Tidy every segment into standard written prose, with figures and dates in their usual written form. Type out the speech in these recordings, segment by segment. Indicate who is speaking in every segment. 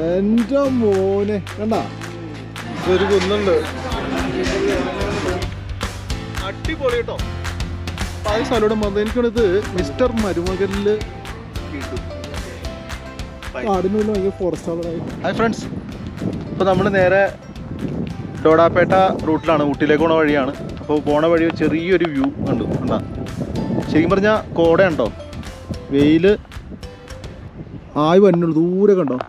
Speaker 1: എൻ്റെ മോനെ കണ്ടാ ഒരു കുന്നുണ്ട്. അടിപൊളി കേട്ടോ. ആ സ്ഥലം വന്നത് എനിക്കത് മിസ്റ്റർ മരുമകനില് കാടിനുള്ളിൽ ഭയങ്കര ഫോറസ്റ്റ്. ഹായ് ഫ്രണ്ട്സ്, ഇപ്പോൾ നമ്മൾ നേരെ ഡോഡാപേട്ട റൂട്ടിലാണ്, ഊട്ടിയിലേക്ക് പോണ വഴിയാണ്. അപ്പോൾ പോണ വഴി ചെറിയൊരു വ്യൂ കണ്ടു. കണ്ടാ ശരിക്കും പറഞ്ഞാൽ കോടയുണ്ടോ, വെയിൽ ആയി വന്നുള്ളൂ, ദൂരെ കണ്ടോ.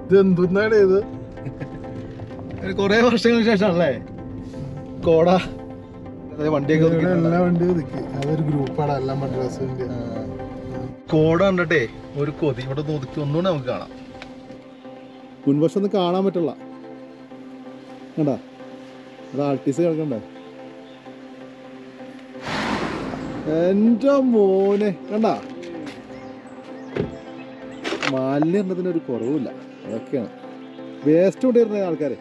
Speaker 1: ഇതെന്താണ് ഇത്? കുറേ വർഷങ്ങൾക്ക് ശേഷമാണല്ലേ കോട. വണ്ടിയൊക്കെ എല്ലാ വണ്ടിയും നിൽക്കി. അതൊരു ഗ്രൂപ്പാണ് എല്ലാം മദ്രാസിന്റെ. കോട കണ്ടിട്ടേ ഒരു കൊതി. ഇവിടെ ഒതുക്കി ഒന്നുകൂടെ നമുക്ക് കാണാം. മുൻവശം ഒന്നും കാണാൻ പറ്റില്ല. കണ്ടാ അത് ആർട്ടിസ്റ്റ് കിടക്കണ്ടേ. എൻ്റെ മോനെ കണ്ടാ, മാലിന്യത്തിനൊരു കുറവില്ല. അതൊക്കെയാണ് വേസ്റ്റ് കൊണ്ടിരുന്ന ആൾക്കാരെ.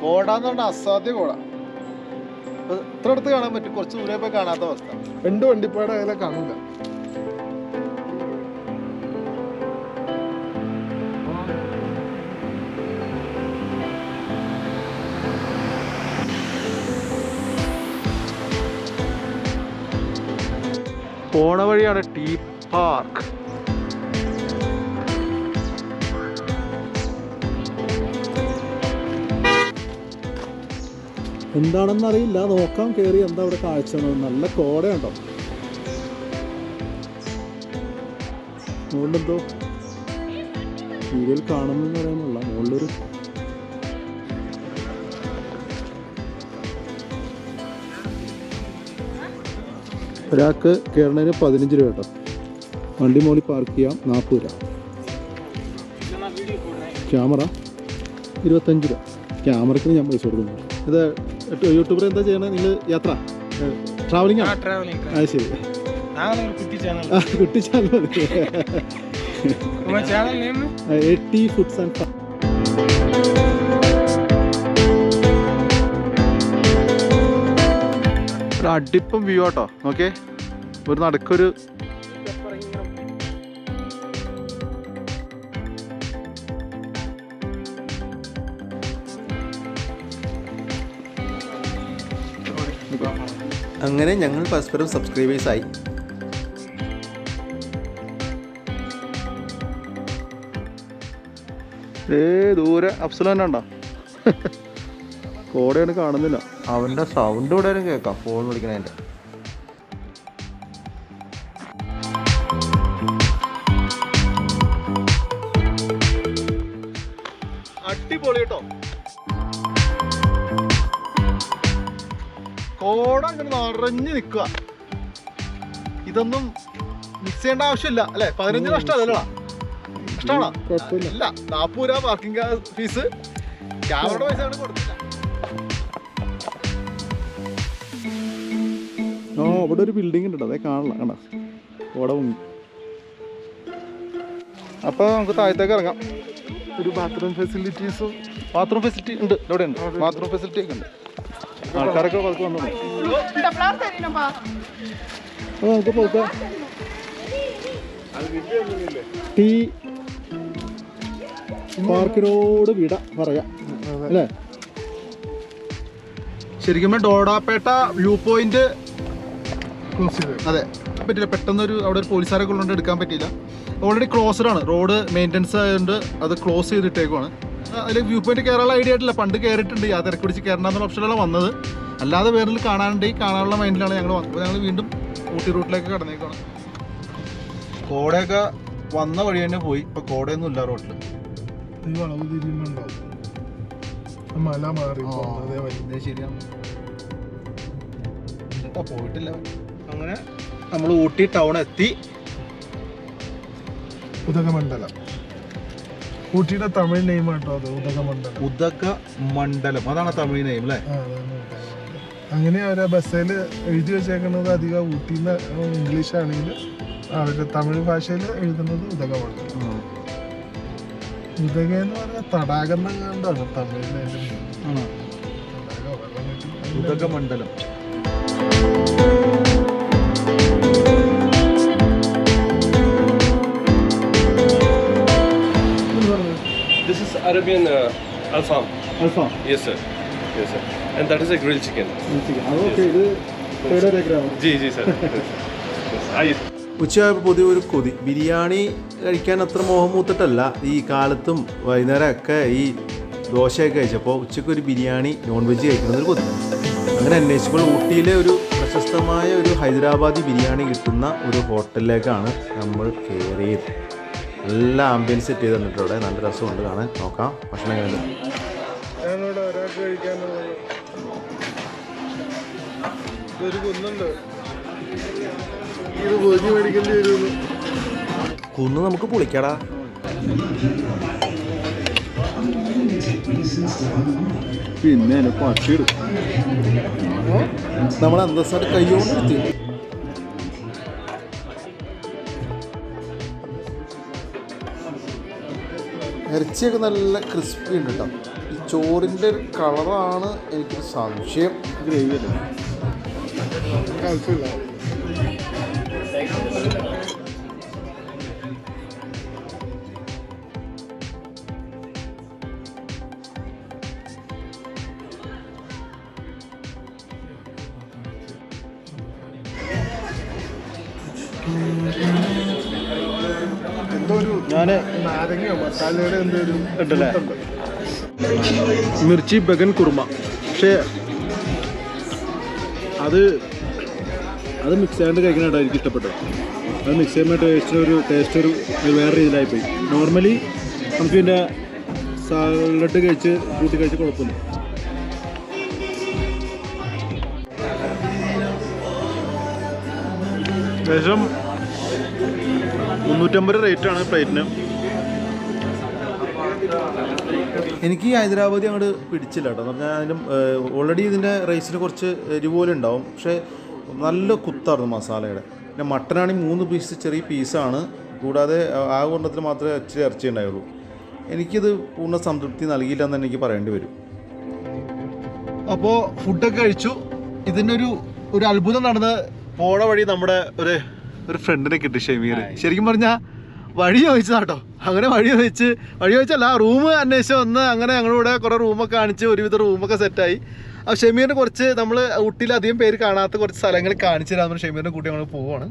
Speaker 1: കോട എന്ന് പറഞ്ഞാൽ അസാധ്യ കോട. ഇത്ര അടുത്ത് കാണാൻ പറ്റും, കുറച്ച് ദൂരെ പോയി കാണാത്ത അവസ്ഥ. രണ്ട് വണ്ടിപ്പാടെ അതിലെ കാണില്ല. പോണ വഴിയാണ് ടീ പാർക്ക്. എന്താണെന്ന് അറിയില്ല, നോക്കാം കയറി എന്താ അവിടെ കാഴ്ച. നല്ല കോടയുണ്ടോ. മുകളിലെന്തോ വീഡിയോയിൽ കാണുമെന്ന് പറയാനുള്ള മുകളിലൊരു ഒരാൾക്ക് കയറുന്നതിന് 15 രൂപ കേട്ടോ. വണ്ടി മുകളിൽ പാർക്ക് ചെയ്യാം 40 രൂപ. ക്യാമറ 25 രൂപ. ക്യാമറയ്ക്ക് ഞാൻ പൈസ കൊടുക്കുന്നു. ഇത് യൂട്യൂബർ എന്താ ചെയ്യണത് നിങ്ങൾ? യാത്ര ട്രാവലിംഗ് ആണ്? അത് ശരി, കുട്ടി channel. AT foods and fun. ഒരു അടിപ്പം വ്യൂ ആട്ടോ. ഓക്കെ, ഒരു നടക്കൊരു
Speaker 2: അങ്ങനെ ഞങ്ങൾ പരസ്പരം സബ്സ്ക്രൈബേഴ്സായി.
Speaker 1: ദൂരെ അഫ്സൽ തന്നെ ഉണ്ടോ? കോടയാണ് കാണുന്നില്ല.
Speaker 2: അവൻ്റെ സൗണ്ട് ഇവിടെ കേൾക്കാം, ഫോൺ വിളിക്കണതിൻ്റെ.
Speaker 1: അടിപൊളി കേട്ടോ. കോട ഇങ്ങനെ നിറഞ്ഞു നിൽക്കുക. ഇതൊന്നും മിക്സ് ചെയ്യേണ്ട ആവശ്യമില്ല അല്ലേ? 15 നഷ്ടമല്ലല്ലോ. ഇഷ്ടമാണോ? ഇല്ല, 40 രൂപ പാർക്കിംഗ് ഫീസ്. ക്യാമറയുടെ പൈസ അവിടെ കൊടുത്തില്ല. അവിടെ ഒരു ബിൽഡിംഗ് ഉണ്ട്, അതേ കാണില്ല. കണ്ട കോട മുങ്ങി. അപ്പോൾ നമുക്ക് താഴത്തേക്ക് ഇറങ്ങാം. ഒരു ബാത്റൂം ഫെസിലിറ്റീസും ഫെസിലിറ്റി ഉണ്ട്. ഇവിടെ ഉണ്ട് ബാത്റൂം ഫെസിലിറ്റി ഒക്കെ ഉണ്ട്. ആൾക്കാരൊക്കെ പുറത്ത് വന്നു. അപ്പോൾ നമുക്ക് പോകാം. ടീ പാർക്കിനോട് വിട പറയാം അല്ലേ? ശരിക്കും ഡോഡാപേട്ട വ്യൂ പോയിന്റ് അതെ പറ്റില്ല. പെട്ടെന്നൊരു അവിടെ ഒരു പോലീസുകാരൊക്കെ ഉള്ളതുകൊണ്ട് എടുക്കാൻ പറ്റിയില്ല. ഓൾറെഡി ക്ലോസ്ഡ് ആണ്, റോഡ് മെയിൻ്റെനൻസ് ആയതുകൊണ്ട് അത് ക്ലോസ് ചെയ്തിട്ടേക്കുവാണ്. അതിൽ വ്യൂ പോയിന്റ് കയറാനുള്ള ഐഡിയ ആയിട്ടില്ല. പണ്ട് കയറിയിട്ടുണ്ട്, ആ തിരക്ക് പിടിച്ച് കയറണമെന്നുള്ള ഓപ്ഷനിലാണ് വന്നത്. അല്ലാതെ വേറെ കാണാനുള്ള മൈൻഡിലാണ് ഞങ്ങൾ വന്നത്. അപ്പോൾ ഞങ്ങൾ വീണ്ടും ഊട്ടി റൂട്ടിലേക്ക് കടന്നേക്കാണ്. കോടയൊക്കെ വന്ന വഴി തന്നെ പോയി. ഇപ്പോൾ കോടയൊന്നും ഇല്ല റോഡിൽ. മല മാറി ശരിയാണ്. പോയിട്ടില്ല. അങ്ങനെ നമ്മൾ ഊട്ടി ടൗൺ എത്തി. ഉദകമണ്ഡലം ഊട്ടിയുടെ തമിഴ് നെയിം ആട്ടോ അത്. ഉദകമണ്ഡലം അതാണ് തമിഴ് നെയിം അല്ലേ? അങ്ങനെ അവരെ ബസ്സിൽ എഴുതി വെച്ചേക്കുന്നത് അധികം ഊട്ടിന്ന് ഇംഗ്ലീഷ് ആണെങ്കിൽ അവരുടെ തമിഴ് ഭാഷയിൽ എഴുതുന്നത് ഉദകമണ്ഡലം. ഉദക എന്ന് പറഞ്ഞാൽ തടാകം കണ്ടാണ് തമിഴിൽ. Udhagamandalam.
Speaker 3: This is Arabian alfam.
Speaker 1: Alfaham.
Speaker 3: Yes, sir. Yes, sir. And that is a grilled chicken.
Speaker 1: Okay, ഇത്
Speaker 3: जी sir. Yes.
Speaker 2: ഉച്ചയായപ്പോൾ പൊതുവെ ഒരു കൊതി. ബിരിയാണി കഴിക്കാൻ അത്ര മോഹം മൂത്തിട്ടല്ല, ഈ കാലത്തും വൈകുന്നേരമൊക്കെ ഈ ദോശയൊക്കെ കഴിച്ചപ്പോൾ ഉച്ചയ്ക്ക് ഒരു ബിരിയാണി നോൺ വെജ് കഴിക്കുന്നതൊരു കൊതി. അങ്ങനെ അന്വേഷിച്ചപ്പോൾ ഊട്ടിയിലെ ഒരു പ്രശസ്തമായ ഒരു ഹൈദരാബാദി ബിരിയാണി കിട്ടുന്ന ഒരു ഹോട്ടലിലേക്കാണ് നമ്മൾ കയറിയത്. നല്ല ആംബിയൻസ് സെറ്റ് ചെയ്ത് തന്നിട്ട് അവിടെ നല്ല രസമുണ്ട് കാണാൻ. നോക്കാം ഭക്ഷണം എങ്ങനെ. കുന്ന് നമുക്ക് പൊളിക്കടാ.
Speaker 1: പിന്നെ പട്ടിയിടും.
Speaker 2: നമ്മൾ അന്തസ്സായിട്ട് കൈകൊണ്ട് എടുത്ത് ഇറച്ചിയൊക്കെ നല്ല ക്രിസ്പി ഉണ്ട് കേട്ടോ. ഈ ചോറിൻ്റെ ഒരു കളറാണ് എനിക്കൊരു സംശയം.
Speaker 1: ഗ്രേവി അല്ലേ? ആവശ്യമില്ല. ഞാൻ നാരങ്ങയോ മസാലയുടെ എന്തെങ്കിലും ഉണ്ടല്ലേ? മിർച്ചി ബഗൻ കുറുമ. പക്ഷേ അത് മിക്സ് ചെയ്യാണ്ട് കഴിക്കാനായിട്ടാണ് എനിക്ക് ഇഷ്ടപ്പെട്ടത്. അത് മിക്സ് ചെയ്യുമ്പോൾ ടേസ്റ്റ് ഒരു വേറെ രീതിയിലായിപ്പോയി. നോർമലി നമുക്ക് ഇതിൻ്റെ സാലഡ് കൂട്ടി കഴിച്ച് കുഴപ്പമില്ല. ഏകദേശം 350 റേറ്റാണ് പ്ലേറ്റിന്.
Speaker 2: എനിക്ക് ഈ ഹൈദരാബാദി അങ്ങോട്ട് പിടിച്ചില്ല കേട്ടോ. എന്ന് പറഞ്ഞാൽ അതിലും ഓൾറെഡി ഇതിൻ്റെ റൈസിന് കുറച്ച് എരിവ് പോലെ ഉണ്ടാവും. പക്ഷേ നല്ല കുത്തായിരുന്നു മസാലയുടെ. പിന്നെ മട്ടനാണെങ്കിൽ 3 പീസ് ചെറിയ പീസാണ്. കൂടാതെ ആ കൊണ്ടത്തിൽ മാത്രമേ ഇച്ചിരി ഇറച്ചി ഉണ്ടായുള്ളൂ. എനിക്കിത് പൂർണ്ണ സംതൃപ്തി നൽകിയില്ല എന്ന് എനിക്ക് പറയേണ്ടി വരും.
Speaker 1: അപ്പോൾ ഫുഡൊക്കെ കഴിച്ചു. ഇതിൻ്റെ ഒരു അത്ഭുതം നടന്ന് പോണ വഴി നമ്മുടെ ഒരു ഫ്രണ്ടിനെ കിട്ടി, ഷമീർ. ശരിക്കും പറഞ്ഞാൽ വഴി ചോദിച്ചതാട്ടോ. അങ്ങനെ വഴി ചോദിച്ചല്ല, റൂം അന്വേഷിച്ച് വന്ന് അങ്ങനെ ഞങ്ങളിവിടെ കുറേ റൂമൊക്കെ കാണിച്ച് ഒരുവിധ റൂമൊക്കെ സെറ്റായി. അപ്പോൾ ഷമീറിന് കുറച്ച് നമ്മൾ ഊട്ടിയിൽ അധികം പേര് കാണാത്ത കുറച്ച് സ്ഥലങ്ങൾ കാണിച്ചു തരാമെന്ന് ഷമീറിനെ കൂട്ടി നമ്മൾ പോവുകയാണ്.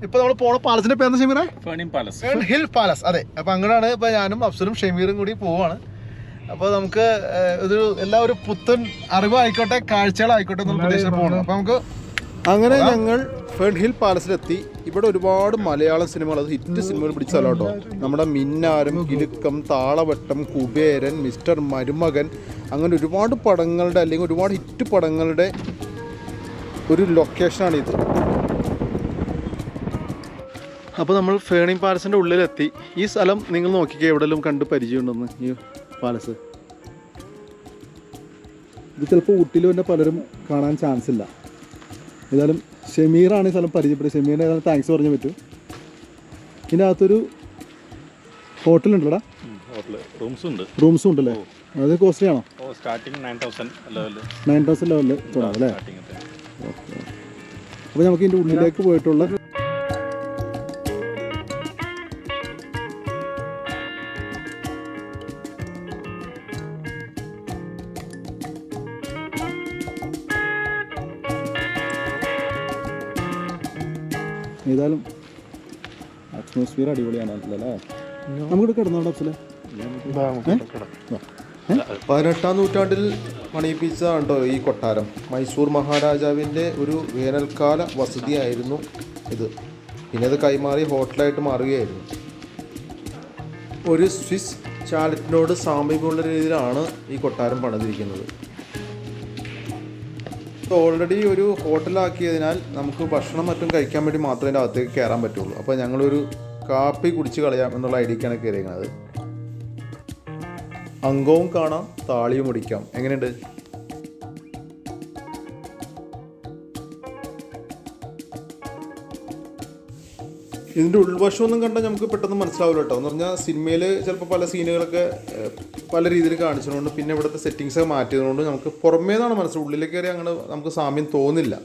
Speaker 1: ഇപ്പോൾ നമ്മൾ പോണ പാലസിൻ്റെ പേരെന്താ ഷമീറെ? Fern hill palace. അതെ, അപ്പോൾ അങ്ങനെയാണ് ഇപ്പോൾ ഞാനും അഫ്സലും ഷമീറും കൂടി പോവുകയാണ്. അപ്പോൾ നമുക്ക് ഒരു പുത്തൻ അറിവായിക്കോട്ടെ, കാഴ്ചകളായിക്കോട്ടെ എന്നുള്ള പ്രദേശത്ത് പോകണം. അപ്പോൾ നമുക്ക്
Speaker 2: അങ്ങനെ ഞങ്ങൾ ഫേൺ ഹിൽ പാലസിലെത്തി. ഇവിടെ ഒരുപാട് മലയാളം സിനിമകൾ, അത് ഹിറ്റ് സിനിമകൾ പിടിച്ച സ്ഥലം കേട്ടോ. നമ്മുടെ മിന്നാരം, കിലുക്കം, താളവട്ടം, കുബേരൻ, മിസ്റ്റർ മരുമകൻ, അങ്ങനെ ഒരുപാട് പടങ്ങളുടെ അല്ലെങ്കിൽ ഒരുപാട് ഹിറ്റ് പടങ്ങളുടെ ഒരു ലൊക്കേഷനാണിത്.
Speaker 1: അപ്പോൾ നമ്മൾ ഫേണിംഗ് പാലസിൻ്റെ ഉള്ളിലെത്തി. ഈ സ്ഥലം നിങ്ങൾ നോക്കിക്കേ, എവിടെയെല്ലാം കണ്ട് പരിചയമുണ്ടെന്ന്. ഈ പാലസ് ഇത് ചിലപ്പോൾ ഊട്ടിയിൽ തന്നെ പലരും കാണാൻ ചാൻസ് ഇല്ല. ഏതായാലും ഷമീറാണ് ഈ സ്ഥലം പരിചയപ്പെടുന്നത്. ഷമീറിന് ഏതായാലും താങ്ക്സ് പറഞ്ഞേ പറ്റൂ. ഇതിൻ്റെ അകത്തൊരു ഹോട്ടലുണ്ടല്ലോടാ? റൂംസും ഉണ്ടല്ലേ? അത് കോസ്റ്റ്ലി ആണോ?
Speaker 4: സ്റ്റാർട്ടിങ് 9,000
Speaker 1: ലെവലിൽ തുടങ്ങാം അല്ലേ? ഓക്കെ. അപ്പോൾ നമുക്ക് ഇതിൻ്റെ ഉള്ളിലേക്ക് പോയിട്ടുള്ള ഏതായാലും അറ്റ്മോസ്ഫിയർ അടിപൊളിയാണ് അല്ലേ? നമുക്കിവിടെ കിടന്നോണ്ട് അഫ്സലെ.
Speaker 2: 18-ാം നൂറ്റാണ്ടിൽ പണിയിപ്പിച്ചതാണ് കേട്ടോ ഈ കൊട്ടാരം. മൈസൂർ മഹാരാജാവിൻ്റെ ഒരു വേനൽക്കാല വസതിയായിരുന്നു ഇത്. പിന്നെ ഇത് കൈമാറി ഹോട്ടലായിട്ട് മാറുകയായിരുന്നു. ഒരു സ്വിസ് ചാലറ്റിനോട് സാമീപ്യമുള്ള രീതിയിലാണ് ഈ കൊട്ടാരം പണിതിരിക്കുന്നത്. ഓൾറെഡി ഒരു ഹോട്ടലാക്കിയതിനാൽ നമുക്ക് ഭക്ഷണം മറ്റും കഴിക്കാൻ വേണ്ടി മാത്രമേ അതിൻ്റെ അകത്തേക്ക് കയറാൻ പറ്റുള്ളൂ. അപ്പോൾ ഞങ്ങളൊരു കാപ്പി കുടിച്ച് കളയാം എന്നുള്ള ഐഡിയക്കാണ് കയറിയിരിക്കുന്നത്. അങ്കവും കാണാം, താളിയും മുടിക്കാം. എങ്ങനെയുണ്ട്? ഇതിൻ്റെ ഉൾവശമൊന്നും കണ്ടാൽ നമുക്ക് പെട്ടെന്ന് മനസ്സിലാവില്ല കേട്ടോ. എന്ന് പറഞ്ഞാൽ സിനിമയിൽ ചിലപ്പോൾ പല സീനുകളൊക്കെ പല രീതിയിൽ കാണിച്ചതുകൊണ്ട് പിന്നെ ഇവിടുത്തെ സെറ്റിങ്സൊക്കെ മാറ്റിയതുകൊണ്ട് നമുക്ക് പുറമേ നിന്നാണ് മനസ്സിലാവും, ഉള്ളിലേക്ക് കയറി അങ്ങനെ നമുക്ക് സാമ്യം തോന്നില്ല.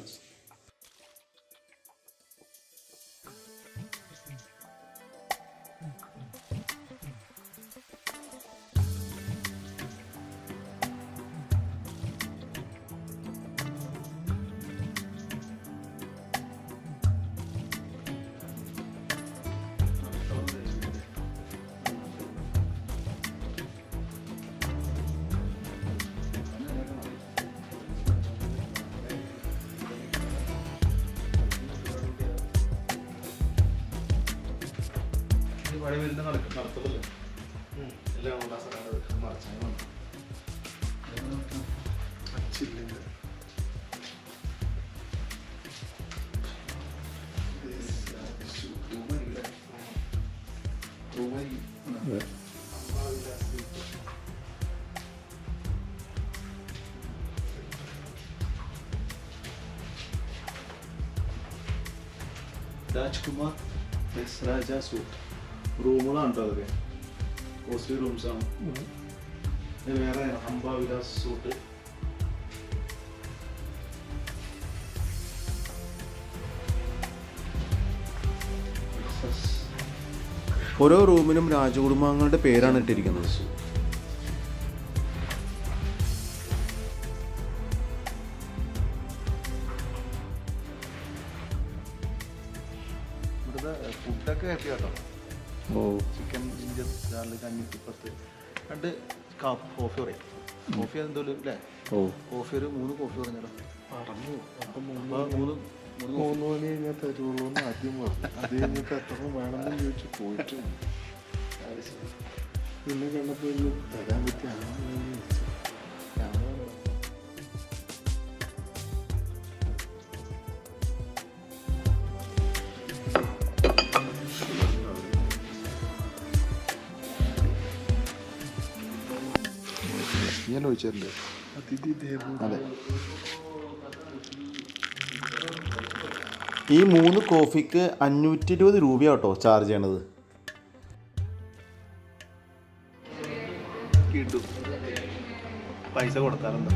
Speaker 2: രാജ്കുമാർ രാജ സൂട്ട് റൂമുകളാണ് കേട്ടോ, അതൊക്കെ കോസ്റ്റ്ലി റൂംസാണ്. വേറെ അംബാവിലാസ് സൂട്ട്, ഓരോ റൂമിനും രാജകുടുംബാംഗങ്ങളുടെ പേരാണ് ഇട്ടിരിക്കുന്നത്. ഇവിടുത്തെ ഫുഡൊക്കെ ഹാപ്പി കേട്ടോ. Chicken ginger garlic 510, 2 cup coffee പറയും. കോഫി എന്തോലും അല്ലേ? കോഫി ഒരു 3 കോഫി പറഞ്ഞല്ലോ. പറഞ്ഞു അപ്പം 3 മണി കഴിഞ്ഞാൽ തരുള്ളൂ എന്ന് ആദ്യം പറഞ്ഞു. അത് കഴിഞ്ഞിട്ട് എത്ര വേണമെന്ന് ചോദിച്ചു പോയിട്ട് പിന്നെ കണ്ടപ്പോൾ തരാൻ പറ്റിയ ഞാൻ ചോദിച്ചല്ലേ അതിഥി ദേവോ. അതെ, ഈ 3 കോഫിക്ക് 520 രൂപയാട്ടോ ചാർജ് ചെയ്യണത്. കിട്ടും പൈസ കൊടുത്താലുണ്ടോ?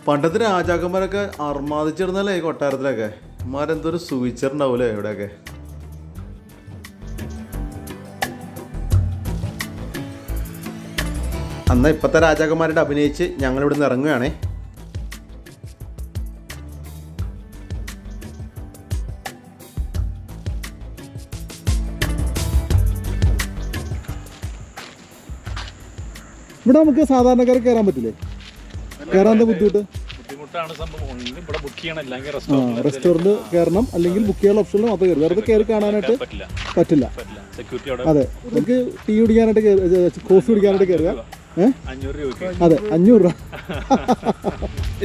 Speaker 2: പണ്ടത്തെ രാജാക്കന്മാരൊക്കെ അർമാദിച്ചിരുന്നല്ലേ ഈ കൊട്ടാരത്തിലൊക്കെ. ഇമാരെന്തൊരു സുഖിച്ചിട്ടുണ്ടാവൂലേ ഇവിടെയൊക്കെ. അന്ന് ഇപ്പോഴത്തെ രാജാക്കന്മാരുടെ അഭിനയിച്ച് ഞങ്ങളിവിടെ നിന്ന് ഇറങ്ങുകയാണേ.
Speaker 1: ഇവിടെ നമുക്ക് സാധാരണക്കാരെ കയറാൻ പറ്റില്ലേ? കയറാൻ ബുദ്ധിമുട്ടാണ് സംഭവം. ഇവിടെ ബുക്ക് ചെയ്യണം, റെസ്റ്റോറൻറ്റ് കയറണം, അല്ലെങ്കിൽ ബുക്ക് ചെയ്യാനുള്ള ഓപ്ഷനിൽ മാത്രമേ കയറും. വെറുതെ കയറി കാണാനായിട്ട് പറ്റില്ല. അതെ, നമുക്ക് ടീ കുടിക്കാനായിട്ട് കോഫി കുടിക്കാനായിട്ട് കയറുക. 500 രൂപ. അതെ, 500 രൂപ.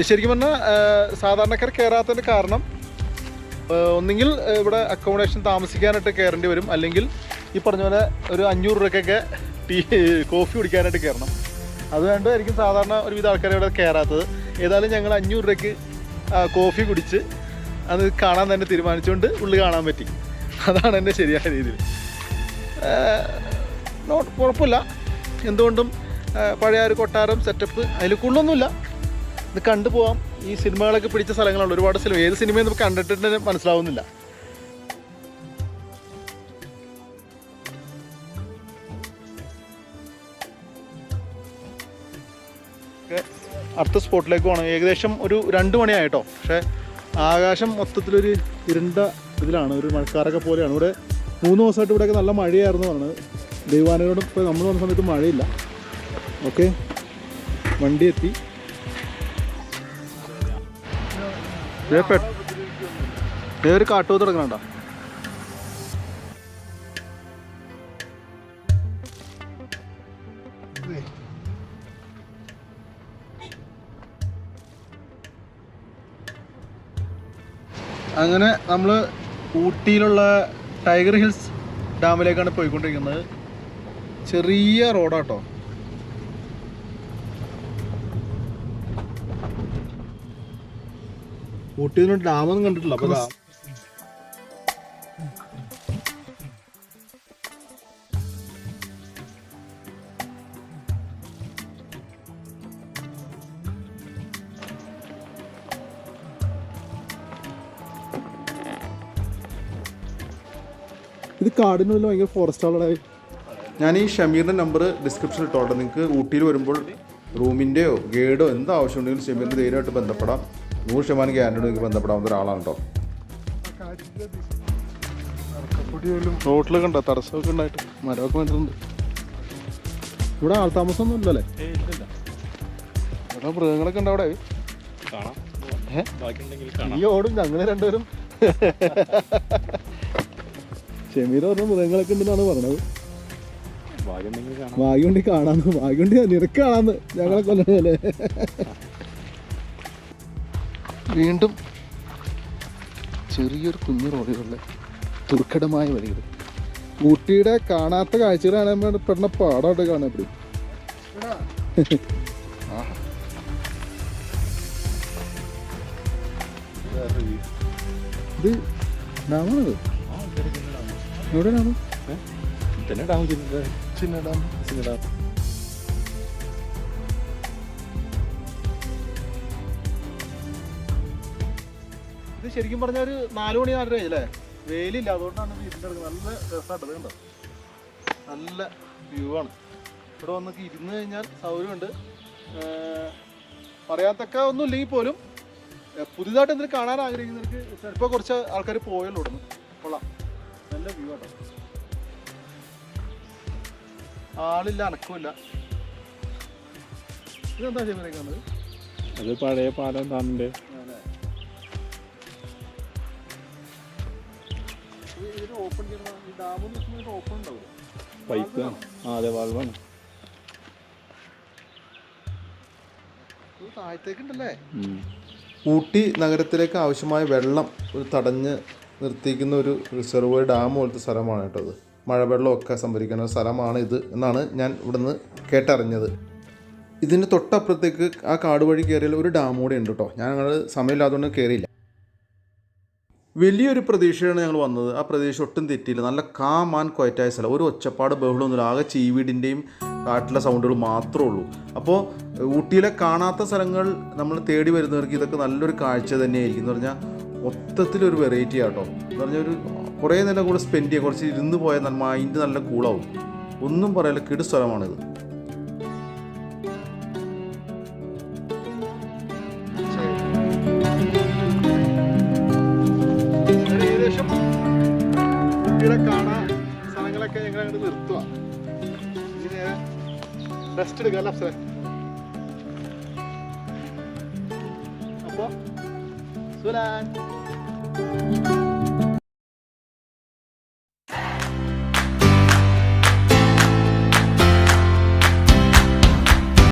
Speaker 1: ശരിക്കും പറഞ്ഞാൽ സാധാരണക്കാർ കയറാത്തതിൻ്റെ കാരണം ഒന്നുകിൽ ഇവിടെ അക്കോമഡേഷൻ താമസിക്കാനായിട്ട് കയറേണ്ടി വരും, അല്ലെങ്കിൽ ഈ പറഞ്ഞ പോലെ ഒരു 500 രൂപയ്ക്കൊക്കെ കോഫി കുടിക്കാനായിട്ട് കയറണം. അതുകൊണ്ടായിരിക്കും സാധാരണ ഒരുവിധ ആൾക്കാരെ ഇവിടെ കയറാത്തത്. ഏതായാലും ഞങ്ങൾ 500 രൂപയ്ക്ക് കോഫി കുടിച്ച് അത് കാണാൻ തന്നെ തീരുമാനിച്ചുകൊണ്ട് ഉള്ളിൽ കാണാൻ പറ്റി. അതാണ് എൻ്റെ ശരിയായ രീതിയിൽ. കുഴപ്പമില്ല, എന്തുകൊണ്ടും പഴയ ഒരു കൊട്ടാരം സെറ്റപ്പ്, അതിൽ കൂടുതലൊന്നുമില്ല. ഇത് കണ്ടുപോകാം. ഈ സിനിമകളൊക്കെ പിടിച്ച സ്ഥലങ്ങളുണ്ട്, ഒരുപാട് സിനിമ. ഏത് സിനിമയും നമുക്ക് കണ്ടിട്ട് മനസ്സിലാവുന്നില്ല. അടുത്ത സ്പോട്ടിലേക്ക് പോകണം. ഏകദേശം ഒരു 2 മണിയായിട്ടോ. പക്ഷേ ആകാശം മൊത്തത്തിലൊരു ഇരുണ്ട ഇതിലാണ്, ഒരു മഴക്കാരൊക്കെ പോലെയാണ്. ഇവിടെ 3 ദിവസമായിട്ട് ഇവിടെയൊക്കെ നല്ല മഴയായിരുന്നു പറഞ്ഞത്. ദൈവാനോടും ഇപ്പോൾ നമ്മൾ വന്ന സമയത്ത് മഴയില്ല. ഓക്കെ, വണ്ടി എത്തി. ഒരു കാട്ടുപോത്ത് തുടങ്ങണണ്ട. അങ്ങനെ നമ്മൾ ഊട്ടിയിലുള്ള ടൈഗർ ഹിൽസ് ഡാമിലേക്കാണ് പോയിക്കൊണ്ടിരിക്കുന്നത്. ചെറിയ റോഡാട്ടോ. ഊട്ടിയിൽ ഡാമൊന്നും കണ്ടിട്ടില്ല. അപ്പോൾ ഇത് കാടിനുള്ളിൽ ഭയങ്കര ഫോറസ്റ്റ് ആളുടെ.
Speaker 2: ഞാൻ ഈ ഷമീറിൻ്റെ നമ്പർ ഡിസ്ക്രിപ്ഷനിൽ ഇട്ടോട്ടെ. നിങ്ങൾക്ക് ഊട്ടിയിൽ വരുമ്പോൾ റൂമിൻ്റെയോ ഗൈഡോ എന്ത് ആവശ്യമുണ്ടെങ്കിലും ഷമീറിൻ്റെ ധൈര്യമായിട്ട് ബന്ധപ്പെടാം. 100% ഗ്യാരണ്ടിയോട് നിങ്ങൾക്ക് ബന്ധപ്പെടാവുന്ന ഒരാളാണ് കേട്ടോ.
Speaker 1: റോട്ടിലൊക്കെ ഉണ്ടോ തടസ്സമൊക്കെ ഉണ്ടായിട്ട് മരമൊക്കെ വന്നിട്ടുണ്ട്. ഇവിടെ ആൾതാമസമൊന്നും ഇല്ലല്ലേ? ഇവിടെ മൃഗങ്ങളൊക്കെ ഉണ്ട് അവിടെ. ഈ ഓടും ഞങ്ങൾ രണ്ടുപേരും. ഷമീർ പറഞ്ഞ മൃഗങ്ങളൊക്കെ ഉണ്ടെന്നാണ് പറഞ്ഞത്. ഭാഗ്യമുണ്ടി കാണാന്ന്, ഭാഗ്യമുണ്ടി നിനക്ക് കാണാന്ന് ഞങ്ങളെ കൊല്ലണല്ലേ. വീണ്ടും ചെറിയൊരു കുഞ്ഞു റോഡുകളിലെ ദുർഘടമായ വഴികൾ. ഊട്ടിയുടെ കാണാത്ത കാഴ്ചകളാണ് പെടുന്ന പാടായിട്ട് കാണപ്പെടും. ഇത് ഡാമാണത്. എവിടെ ഡാം? ചിന്ന ഡാം. ചിന്ന ഡാം. ഇത് ശരിക്കും പറഞ്ഞാൽ ഒരു 4 മണി 4:30 അല്ലേ? വെയിലില്ല, അതുകൊണ്ടാണ് വീട്ടിൻ്റെ അടുത്ത് നല്ല രസമായിട്ടത്. കണ്ടോ, നല്ല വ്യൂ ആണ്. ഇവിടെ വന്നൊക്കെ ഇരുന്ന് കഴിഞ്ഞാൽ സൗകര്യമുണ്ട്. പറയാത്തക്ക ഒന്നും ഇല്ലെങ്കിൽ പോലും പുതിയതായിട്ട് എന്തെങ്കിലും കാണാൻ ആഗ്രഹിക്കുന്നവർക്ക് ചിലപ്പോൾ കുറച്ച് ആൾക്കാർ പോയല്ലോ ഇവിടുന്ന്. കൊള്ളാം, നല്ല വ്യൂ ആട്ടോ. ആളില്ല, അനക്കമില്ല. ഇതെന്താ ചെയ്യുന്നത്?
Speaker 4: അത് പഴയ പാലം താമിൻ്റെ
Speaker 1: ഓപ്പൺ ചെയ്യണം. ഈ ഡാമെന്ന് വെച്ചാൽ ഓപ്പൺ ഉണ്ടാവും.
Speaker 4: പൈപ്പ്. അതെ, വാൾവാണ്.
Speaker 1: താഴത്തേക്കുണ്ടല്ലേ.
Speaker 2: ഊട്ടി നഗരത്തിലേക്ക് ആവശ്യമായ വെള്ളം ഒരു തടഞ്ഞ് നിർത്തിക്കുന്ന ഒരു റിസർവോയർ ഡാം പോലത്തെ സ്ഥലമാണ് കേട്ടോ അത്. മഴവെള്ളമൊക്കെ സംഭരിക്കുന്ന സ്ഥലമാണ് ഇത് എന്നാണ് ഞാൻ ഇവിടുന്ന് കേട്ടറിഞ്ഞത്. ഇതിന് തൊട്ടപ്പുറത്തേക്ക് ആ കാട് വഴി കയറിയാൽ ഒരു ഡാം കൂടെ ഉണ്ട് കേട്ടോ. ഞങ്ങൾ സമയമില്ലാത്തതുകൊണ്ട് കയറിയില്ല. വലിയൊരു പ്രതീക്ഷയാണ് ഞങ്ങൾ വന്നത്. ആ പ്രതീക്ഷ ഒട്ടും തെറ്റിയില്ല. നല്ല കാം ആൻഡ് ക്വയറ്റായ സ്ഥലം. ഒരു ഒച്ചപ്പാട് ബഹളമൊന്നുമില്ല. ആകെ ചീവീടിൻ്റെയും കാട്ടിലെ സൗണ്ടുകൾ മാത്രമേ ഉള്ളൂ. അപ്പോൾ ഊട്ടിയിലെ കാണാത്ത സ്ഥലങ്ങൾ നമ്മൾ തേടി വരുന്നവർക്ക് ഇതൊക്കെ നല്ലൊരു കാഴ്ച തന്നെയായിരിക്കും. എന്ന് പറഞ്ഞാൽ മൊത്തത്തിലൊരു വെറൈറ്റി ആട്ടോ. എന്ന് പറഞ്ഞാൽ ഒരു കുറേ നേരം കൂടെ സ്പെൻഡ് ചെയ്യുക, കുറച്ച് ഇരുന്ന് പോയാൽ മൈൻഡ് നല്ല കൂളാവും. ഒന്നും പറയാല്ല, കിടു സ്ഥലമാണിത്.
Speaker 1: ഏകദേശം ഇവിടെ കാണാൻ സ്ഥലങ്ങളൊക്കെ ഞങ്ങൾ അങ്ങോട്ട് നിർത്തുക. ഇനി നേരെ റെസ്റ്റ് എടുക്കുക അല്ല അഫ്സറെ? അപ്പോൾ സുലാൻ